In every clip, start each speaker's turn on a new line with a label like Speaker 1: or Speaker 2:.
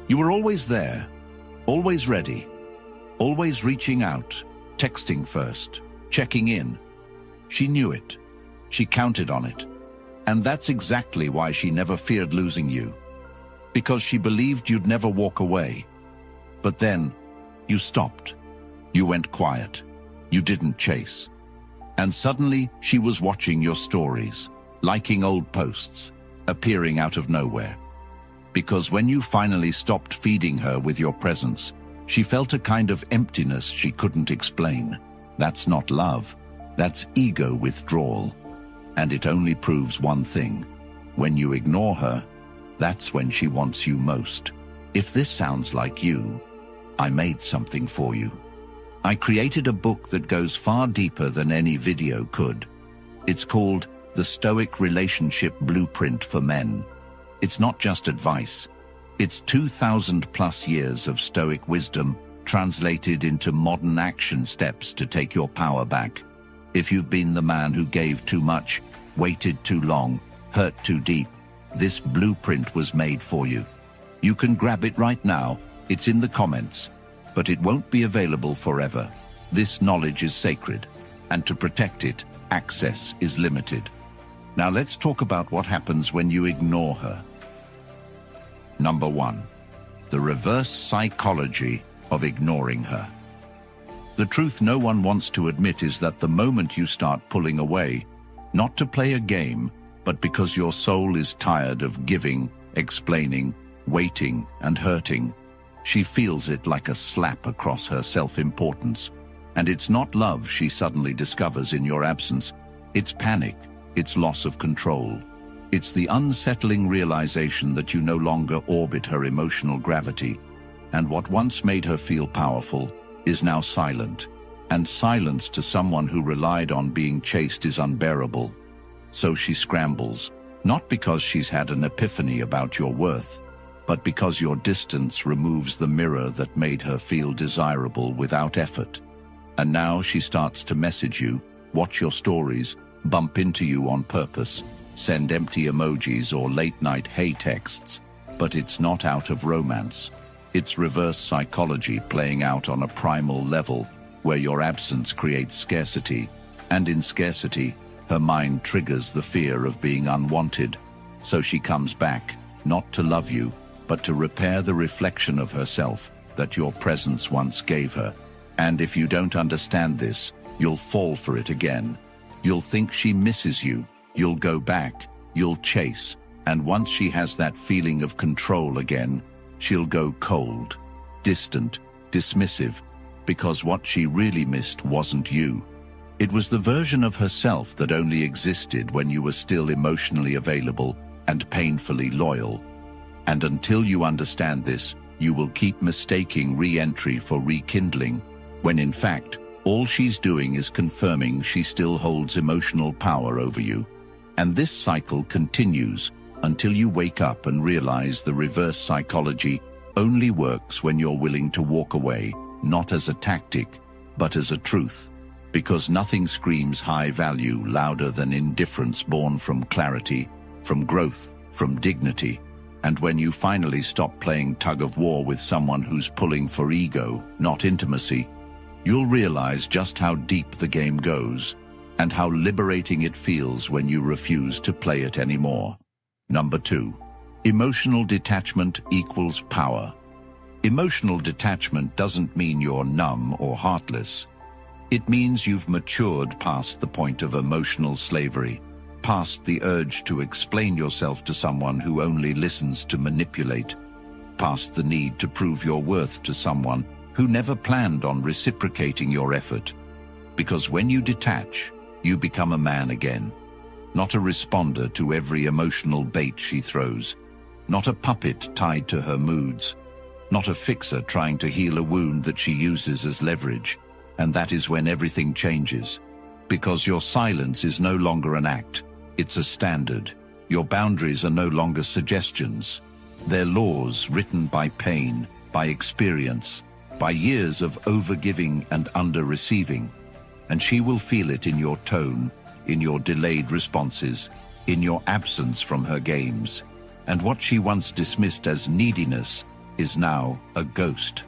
Speaker 1: You were always there, always ready, always reaching out, texting first, checking in. She knew it. She counted on it. And that's exactly why she never feared losing you. Because she believed you'd never walk away. But then, you stopped. You went quiet. You didn't chase. And suddenly, she was watching your stories, liking old posts, appearing out of nowhere. Because when you finally stopped feeding her with your presence, she felt a kind of emptiness she couldn't explain. That's not love. That's ego withdrawal. And it only proves one thing. When you ignore her, that's when she wants you most. If this sounds like you, I made something for you. I created a book that goes far deeper than any video could. It's called The Stoic Relationship Blueprint for Men. It's not just advice. It's 2,000+ years of Stoic wisdom translated into modern action steps to take your power back. If you've been the man who gave too much, waited too long, hurt too deep, this blueprint was made for you. You can grab it right now. It's in the comments. But it won't be available forever. This knowledge is sacred, and to protect it, access is limited. Now let's talk about what happens when you ignore her. Number 1, the reverse psychology of ignoring her. The truth no one wants to admit is that the moment you start pulling away, not to play a game, but because your soul is tired of giving, explaining, waiting, and hurting, she feels it like a slap across her self-importance. And it's not love she suddenly discovers in your absence. It's panic. It's loss of control. It's the unsettling realization that you no longer orbit her emotional gravity. And what once made her feel powerful is now silent. And silence to someone who relied on being chased is unbearable. So she scrambles, not because she's had an epiphany about your worth, but because your distance removes the mirror that made her feel desirable without effort. And now she starts to message you, watch your stories, bump into you on purpose, send empty emojis or late-night hey texts. But it's not out of romance. It's reverse psychology playing out on a primal level, where your absence creates scarcity, and in scarcity, her mind triggers the fear of being unwanted. So she comes back, not to love you, but to repair the reflection of herself that your presence once gave her. And if you don't understand this, you'll fall for it again. You'll think she misses you, you'll go back, you'll chase, and once she has that feeling of control again, she'll go cold, distant, dismissive, because what she really missed wasn't you. It was the version of herself that only existed when you were still emotionally available and painfully loyal. And until you understand this, you will keep mistaking re-entry for rekindling, when in fact, all she's doing is confirming she still holds emotional power over you. And this cycle continues until you wake up and realize the reverse psychology only works when you're willing to walk away, not as a tactic, but as a truth. Because nothing screams high value louder than indifference born from clarity, from growth, from dignity. And when you finally stop playing tug-of-war with someone who's pulling for ego, not intimacy, you'll realize just how deep the game goes and how liberating it feels when you refuse to play it anymore. Number 2, emotional detachment equals power. Emotional detachment doesn't mean you're numb or heartless. It means you've matured past the point of emotional slavery, past the urge to explain yourself to someone who only listens to manipulate, past the need to prove your worth to someone who never planned on reciprocating your effort. Because when you detach, you become a man again. Not a responder to every emotional bait she throws. Not a puppet tied to her moods. Not a fixer trying to heal a wound that she uses as leverage. And that is when everything changes. Because your silence is no longer an act. It's a standard. Your boundaries are no longer suggestions. They're laws written by pain, by experience, by years of overgiving and under-receiving. And she will feel it in your tone, in your delayed responses, in your absence from her games. And what she once dismissed as neediness is now a ghost.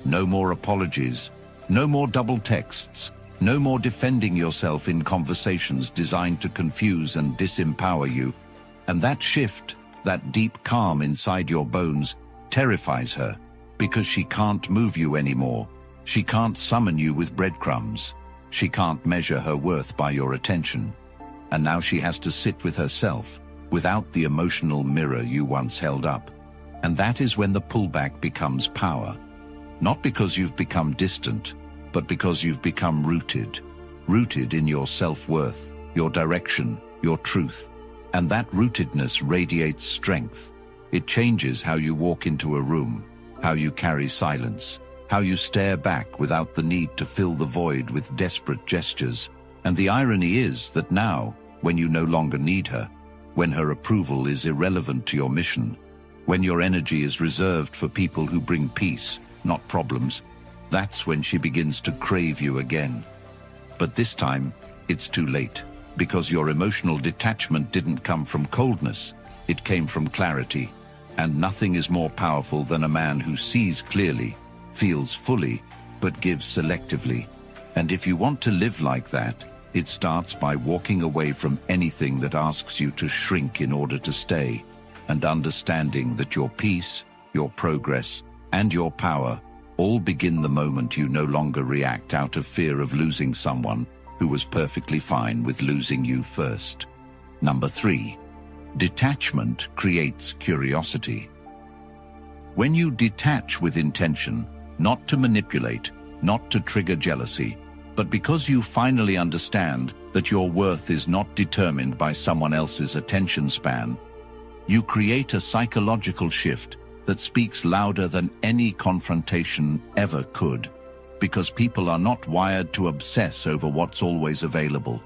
Speaker 1: No more apologies, no more double texts, no more defending yourself in conversations designed to confuse and disempower you. And that shift, that deep calm inside your bones, terrifies her, because she can't move you anymore. She can't summon you with breadcrumbs. She can't measure her worth by your attention. And now she has to sit with herself, without the emotional mirror you once held up. And that is when the pullback becomes power. Not because you've become distant, but because you've become rooted. Rooted in your self-worth, your direction, your truth. And that rootedness radiates strength. It changes how you walk into a room, how you carry silence, how you stare back without the need to fill the void with desperate gestures. And the irony is that now, when you no longer need her, when her approval is irrelevant to your mission, when your energy is reserved for people who bring peace, not problems, that's when she begins to crave you again. But this time, it's too late, because your emotional detachment didn't come from coldness, it came from clarity. And nothing is more powerful than a man who sees clearly, feels fully, but gives selectively. And if you want to live like that, it starts by walking away from anything that asks you to shrink in order to stay, and understanding that your peace, your progress, and your power all begin the moment you no longer react out of fear of losing someone who was perfectly fine with losing you first. Number 3, detachment creates curiosity. When you detach with intention, not to manipulate, not to trigger jealousy, but because you finally understand that your worth is not determined by someone else's attention span, you create a psychological shift that speaks louder than any confrontation ever could, because people are not wired to obsess over what's always available.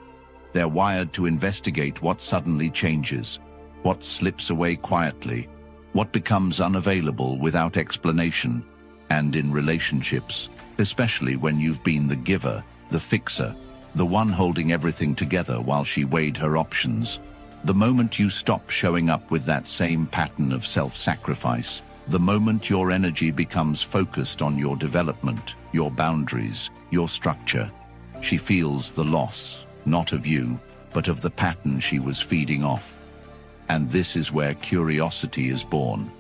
Speaker 1: They're wired to investigate what suddenly changes, what slips away quietly, what becomes unavailable without explanation. And in relationships, especially when you've been the giver, the fixer, the one holding everything together while she weighed her options, the moment you stop showing up with that same pattern of self-sacrifice, the moment your energy becomes focused on your development, your boundaries, your structure, she feels the loss, not of you, but of the pattern she was feeding off. And this is where curiosity is born,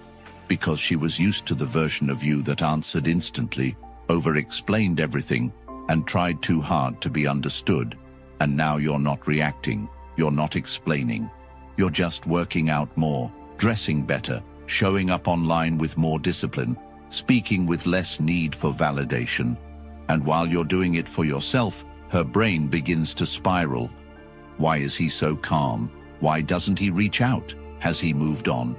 Speaker 1: because she was used to the version of you that answered instantly, over-explained everything, and tried too hard to be understood. And now you're not reacting, you're not explaining, you're just working out more, dressing better, showing up online with more discipline, speaking with less need for validation. And while you're doing it for yourself, her brain begins to spiral. Why is he so calm? Why doesn't he reach out? Has he moved on?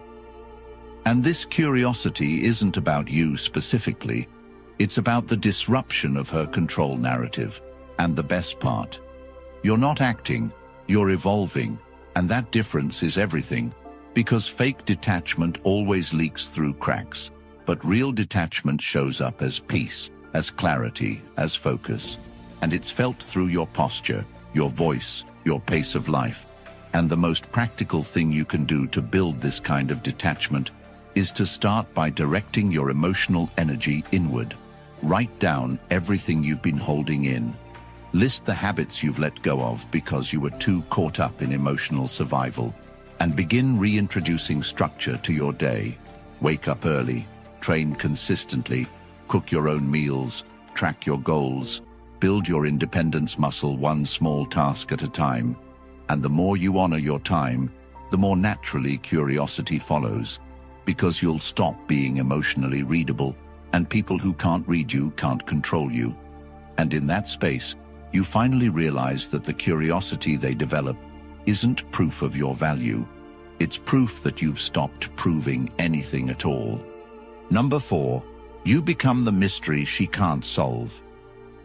Speaker 1: And this curiosity isn't about you specifically. It's about the disruption of her control narrative. And the best part, you're not acting, you're evolving. And that difference is everything. Because fake detachment always leaks through cracks, but real detachment shows up as peace, as clarity, as focus. And it's felt through your posture, your voice, your pace of life. And the most practical thing you can do to build this kind of detachment is to start by directing your emotional energy inward. Write down everything you've been holding in. List the habits you've let go of because you were too caught up in emotional survival. And begin reintroducing structure to your day. Wake up early, train consistently, cook your own meals, track your goals, build your independence muscle one small task at a time. And the more you honor your time, the more naturally curiosity follows, because you'll stop being emotionally readable, and people who can't read you can't control you. And in that space, you finally realize that the curiosity they develop isn't proof of your value. It's proof that you've stopped proving anything at all. Number 4, you become the mystery she can't solve.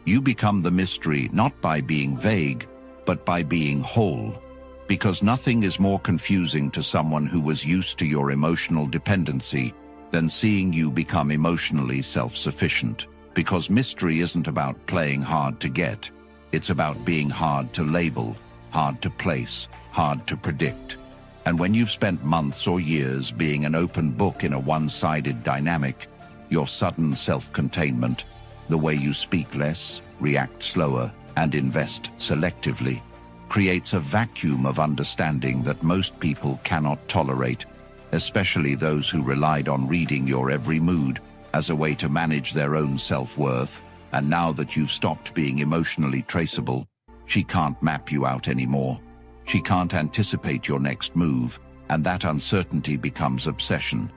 Speaker 1: You become the mystery not by being vague, but by being whole. Because nothing is more confusing to someone who was used to your emotional dependency than seeing you become emotionally self-sufficient. Because mystery isn't about playing hard to get. It's about being hard to label, hard to place, hard to predict. And when you've spent months or years being an open book in a one-sided dynamic, your sudden self-containment, the way you speak less, react slower, and invest selectively, creates a vacuum of understanding that most people cannot tolerate, especially those who relied on reading your every mood as a way to manage their own self-worth. And now that you've stopped being emotionally traceable, she can't map you out anymore. She can't anticipate your next move, and that uncertainty becomes obsession.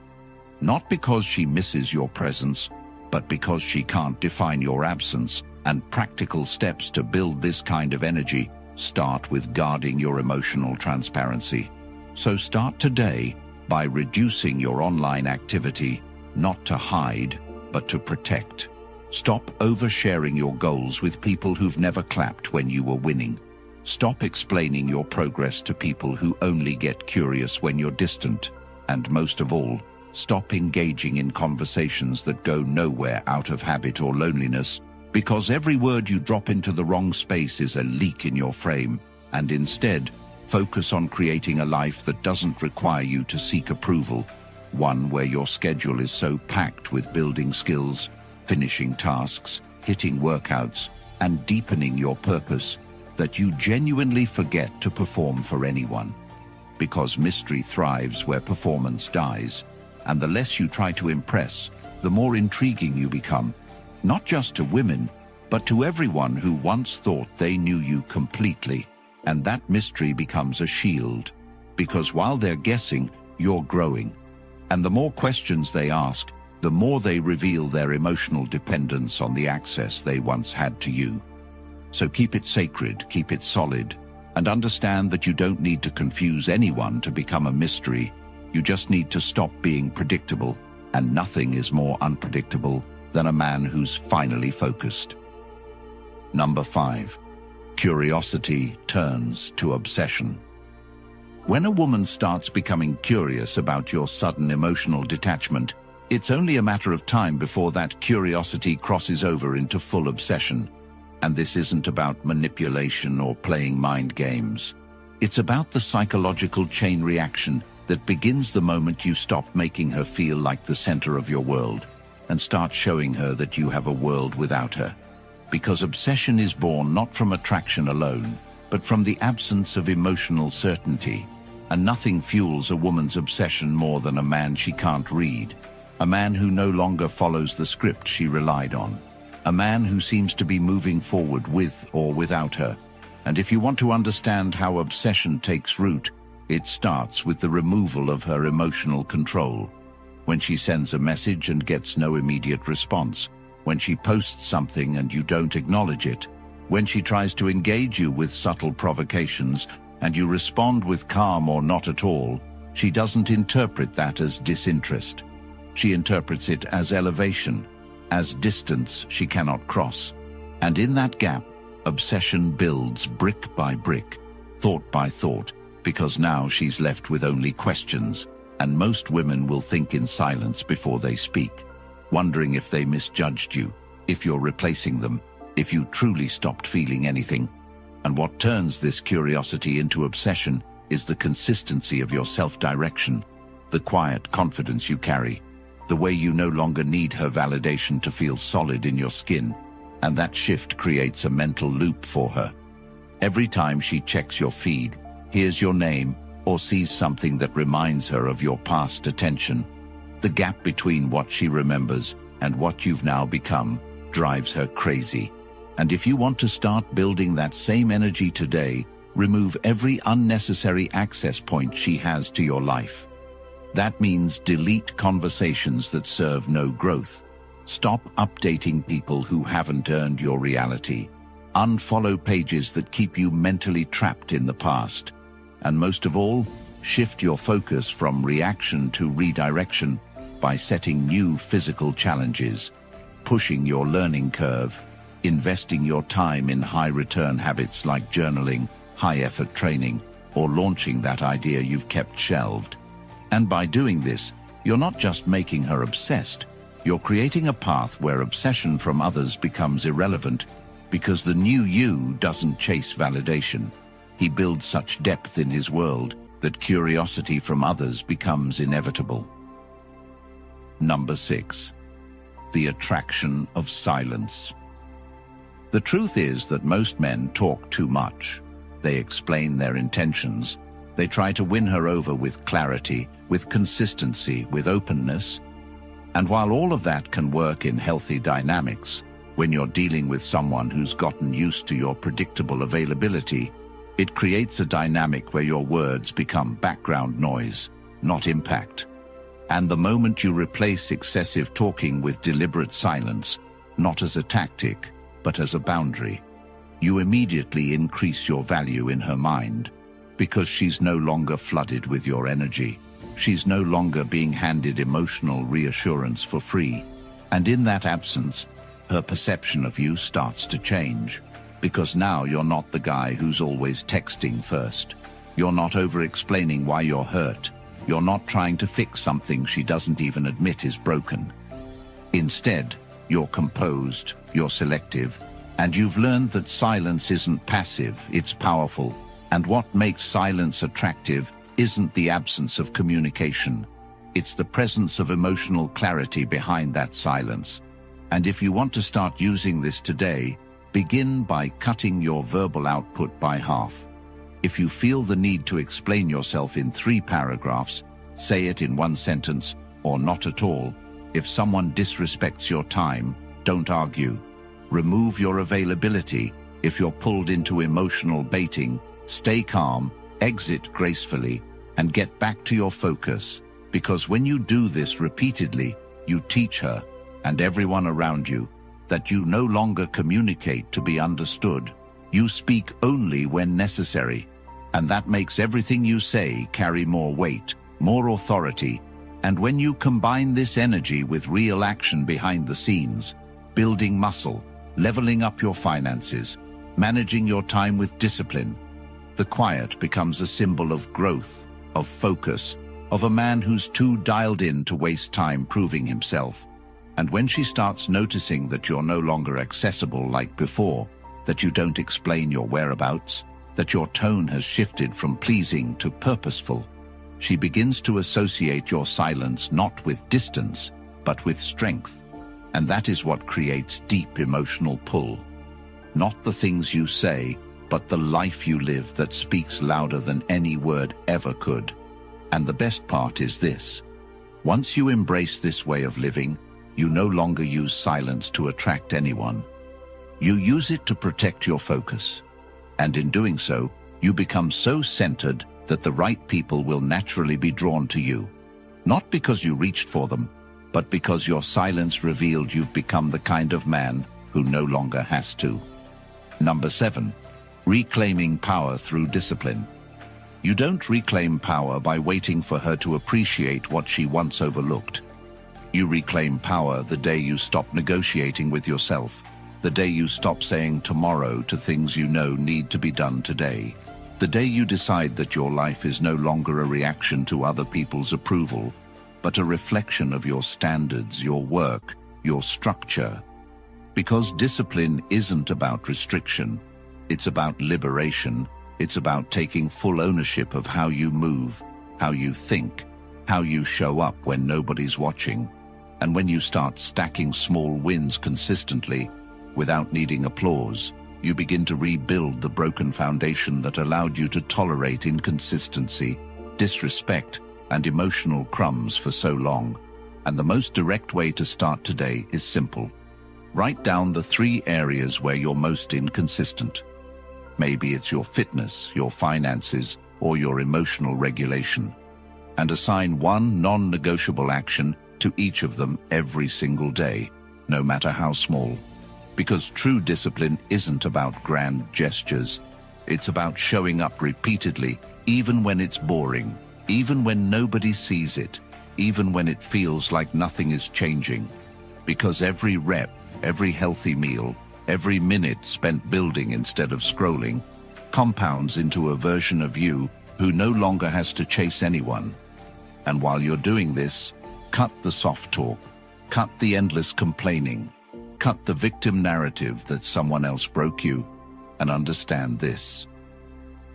Speaker 1: Not because she misses your presence, but because she can't define your absence. And practical steps to build this kind of energy start with guarding your emotional transparency. So start today by reducing your online activity, not to hide, but to protect. Stop oversharing your goals with people who've never clapped when you were winning. Stop explaining your progress to people who only get curious when you're distant. And most of all, stop engaging in conversations that go nowhere out of habit or loneliness, because every word you drop into the wrong space is a leak in your frame. And instead, focus on creating a life that doesn't require you to seek approval, one where your schedule is so packed with building skills, finishing tasks, hitting workouts, and deepening your purpose that you genuinely forget to perform for anyone. Because mystery thrives where performance dies, and the less you try to impress, the more intriguing you become, not just to women, but to everyone who once thought they knew you completely. And that mystery becomes a shield, because while they're guessing, you're growing. And the more questions they ask, the more they reveal their emotional dependence on the access they once had to you. So keep it sacred, keep it solid, and understand that you don't need to confuse anyone to become a mystery. You just need to stop being predictable, and nothing is more unpredictable than a man who's finally focused. Number 5. Curiosity turns to obsession. When a woman starts becoming curious about your sudden emotional detachment, it's only a matter of time before that curiosity crosses over into full obsession. And this isn't about manipulation or playing mind games. It's about the psychological chain reaction that begins the moment you stop making her feel like the center of your world and start showing her that you have a world without her. Because obsession is born not from attraction alone, but from the absence of emotional certainty. And nothing fuels a woman's obsession more than a man she can't read, a man who no longer follows the script she relied on, a man who seems to be moving forward with or without her. And if you want to understand how obsession takes root, it starts with the removal of her emotional control. When she sends a message and gets no immediate response, when she posts something and you don't acknowledge it, when she tries to engage you with subtle provocations and you respond with calm or not at all, she doesn't interpret that as disinterest. She interprets it as elevation, as distance she cannot cross. And in that gap, obsession builds brick by brick, thought by thought, because now she's left with only questions, and most women will think in silence before they speak, wondering if they misjudged you, if you're replacing them, if you truly stopped feeling anything. And what turns this curiosity into obsession is the consistency of your self-direction, the quiet confidence you carry, the way you no longer need her validation to feel solid in your skin. And that shift creates a mental loop for her. Every time she checks your feed, hears your name, or sees something that reminds her of your past attention, the gap between what she remembers and what you've now become drives her crazy. And if you want to start building that same energy today, remove every unnecessary access point she has to your life. That means delete conversations that serve no growth. Stop updating people who haven't earned your reality. Unfollow pages that keep you mentally trapped in the past. And most of all, shift your focus from reaction to redirection by setting new physical challenges, pushing your learning curve, investing your time in high-return habits like journaling, high-effort training, or launching that idea you've kept shelved. And by doing this, you're not just making her obsessed, you're creating a path where obsession from others becomes irrelevant, because the new you doesn't chase validation. He builds such depth in his world that curiosity from others becomes inevitable. Number 6. The attraction of silence. The truth is that most men talk too much. They explain their intentions. They try to win her over with clarity, with consistency, with openness. And while all of that can work in healthy dynamics, when you're dealing with someone who's gotten used to your predictable availability, it creates a dynamic where your words become background noise, not impact. And the moment you replace excessive talking with deliberate silence, not as a tactic, but as a boundary, you immediately increase your value in her mind, because she's no longer flooded with your energy. She's no longer being handed emotional reassurance for free. And in that absence, her perception of you starts to change, because now you're not the guy who's always texting first. You're not over-explaining why you're hurt. You're not trying to fix something she doesn't even admit is broken. Instead, you're composed, you're selective, and you've learned that silence isn't passive, it's powerful. And what makes silence attractive isn't the absence of communication. It's the presence of emotional clarity behind that silence. And if you want to start using this today, begin by cutting your verbal output by half. If you feel the need to explain yourself in 3 paragraphs, say it in 1 sentence or not at all. If someone disrespects your time, don't argue. Remove your availability. If you're pulled into emotional baiting, stay calm, exit gracefully, and get back to your focus. Because when you do this repeatedly, you teach her, and everyone around you, that you no longer communicate to be understood. You speak only when necessary, and that makes everything you say carry more weight, more authority. And when you combine this energy with real action behind the scenes, building muscle, leveling up your finances, managing your time with discipline, the quiet becomes a symbol of growth, of focus, of a man who's too dialed in to waste time proving himself. And when she starts noticing that you're no longer accessible like before, that you don't explain your whereabouts, that your tone has shifted from pleasing to purposeful, she begins to associate your silence not with distance, but with strength. And that is what creates deep emotional pull. Not the things you say, but the life you live that speaks louder than any word ever could. And the best part is this: once you embrace this way of living, you no longer use silence to attract anyone. You use it to protect your focus. And in doing so, you become so centered that the right people will naturally be drawn to you. Not because you reached for them, but because your silence revealed you've become the kind of man who no longer has to. Number 7. Reclaiming power through discipline. You don't reclaim power by waiting for her to appreciate what she once overlooked. You reclaim power the day you stop negotiating with yourself, the day you stop saying tomorrow to things you know need to be done today, the day you decide that your life is no longer a reaction to other people's approval, but a reflection of your standards, your work, your structure. Because discipline isn't about restriction, it's about liberation. It's about taking full ownership of how you move, how you think, how you show up when nobody's watching. And when you start stacking small wins consistently, without needing applause, you begin to rebuild the broken foundation that allowed you to tolerate inconsistency, disrespect, and emotional crumbs for so long. And the most direct way to start today is simple. Write down the 3 areas where you're most inconsistent. Maybe it's your fitness, your finances, or your emotional regulation. And assign 1 non-negotiable action to each of them every single day, no matter how small. Because true discipline isn't about grand gestures. It's about showing up repeatedly, even when it's boring, even when nobody sees it, even when it feels like nothing is changing. Because every rep, every healthy meal, every minute spent building instead of scrolling, compounds into a version of you who no longer has to chase anyone. And while you're doing this, cut the soft talk, cut the endless complaining, cut the victim narrative that someone else broke you, and understand this.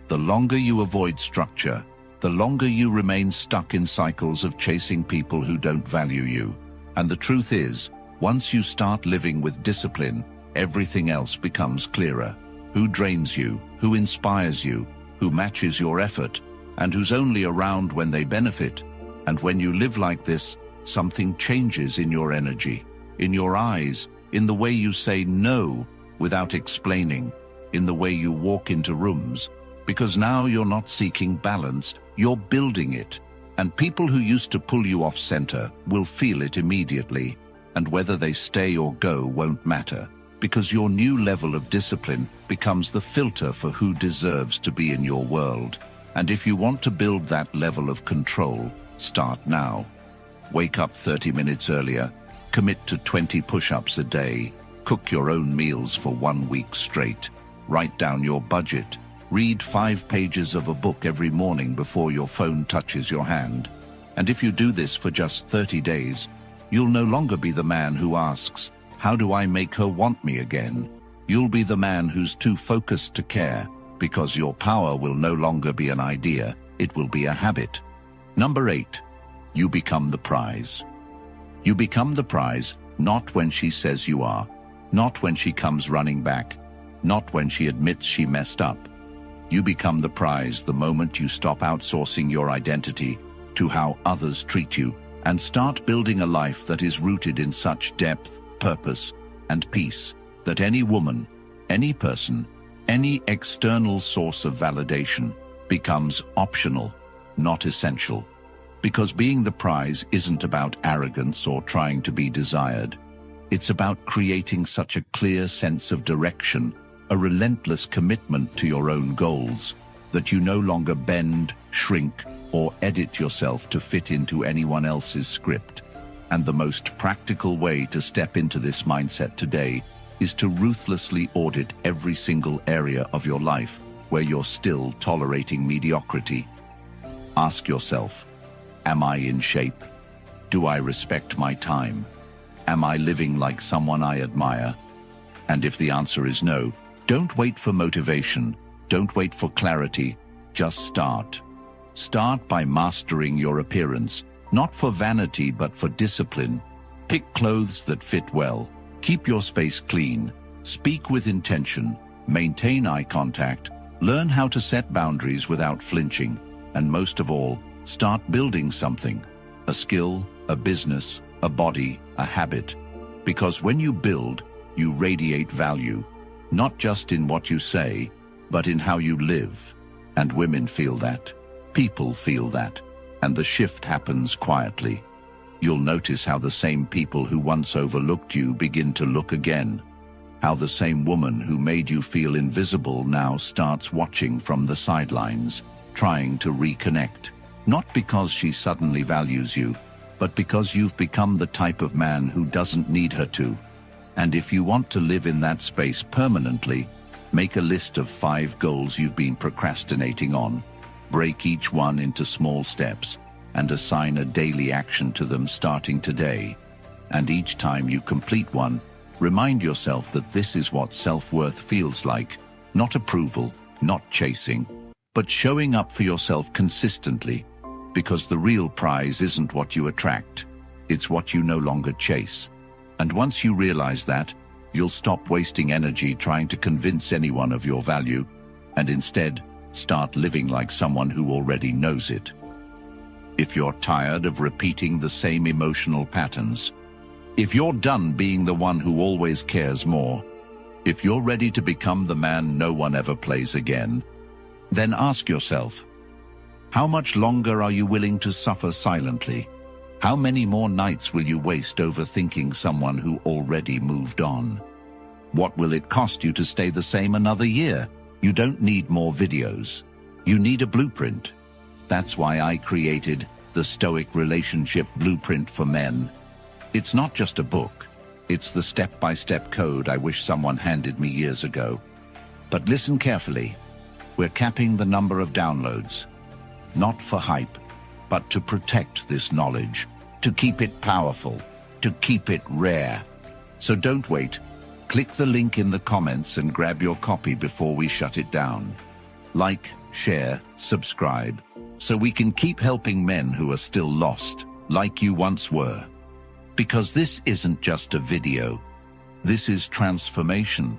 Speaker 1: The longer you avoid structure, the longer you remain stuck in cycles of chasing people who don't value you. And the truth is, once you start living with discipline, everything else becomes clearer. Who drains you, who inspires you, who matches your effort, and who's only around when they benefit. And when you live like this, something changes in your energy, in your eyes, in the way you say no without explaining, in the way you walk into rooms, because now you're not seeking balance, you're building it. And people who used to pull you off center will feel it immediately, and whether they stay or go won't matter, because your new level of discipline becomes the filter for who deserves to be in your world. And if you want to build that level of control, start now. Wake up 30 minutes earlier, commit to 20 push-ups a day, cook your own meals for 1 week straight, write down your budget, read 5 pages of a book every morning before your phone touches your hand. And if you do this for just 30 days, you'll no longer be the man who asks, "How do I make her want me again?" You'll be the man who's too focused to care, because your power will no longer be an idea, it will be a habit. Number 8, you become the prize. You become the prize, not when she says you are, not when she comes running back, not when she admits she messed up. You become the prize the moment you stop outsourcing your identity to how others treat you and start building a life that is rooted in such depth, purpose, and peace that any woman, any person, any external source of validation becomes optional, not essential. Because being the prize isn't about arrogance or trying to be desired. It's about creating such a clear sense of direction, a relentless commitment to your own goals, that you no longer bend, shrink, or edit yourself to fit into anyone else's script. And the most practical way to step into this mindset today is to ruthlessly audit every single area of your life where you're still tolerating mediocrity. Ask yourself, am I in shape? Do I respect my time? Am I living like someone I admire? And if the answer is no, don't wait for motivation, don't wait for clarity, just start. Start by mastering your appearance, not for vanity but for discipline. Pick clothes that fit well, keep your space clean, speak with intention, maintain eye contact, learn how to set boundaries without flinching, and most of all, start building something, a skill, a business, a body, a habit. Because when you build, you radiate value, not just in what you say, but in how you live. And women feel that, people feel that, and the shift happens quietly. You'll notice how the same people who once overlooked you begin to look again. How the same woman who made you feel invisible now starts watching from the sidelines, trying to reconnect. Not because she suddenly values you, but because you've become the type of man who doesn't need her to. And if you want to live in that space permanently, make a list of 5 goals you've been procrastinating on. Break each one into small steps and assign a daily action to them starting today. And each time you complete one, remind yourself that this is what self-worth feels like. Not approval, not chasing, but showing up for yourself consistently. Because the real prize isn't what you attract, it's what you no longer chase. And once you realize that, you'll stop wasting energy trying to convince anyone of your value, and instead start living like someone who already knows it. If you're tired of repeating the same emotional patterns, if you're done being the one who always cares more, if you're ready to become the man no one ever plays again, then ask yourself, how much longer are you willing to suffer silently? How many more nights will you waste overthinking someone who already moved on? What will it cost you to stay the same another year? You don't need more videos. You need a blueprint. That's why I created the Stoic Relationship Blueprint for Men. It's not just a book. It's the step-by-step code I wish someone handed me years ago. But listen carefully. We're capping the number of downloads. Not for hype, but to protect this knowledge, to keep it powerful, to keep it rare. So don't wait. Click the link in the comments and grab your copy before we shut it down. Like, share, subscribe, so we can keep helping men who are still lost, like you once were. Because this isn't just a video. This is transformation.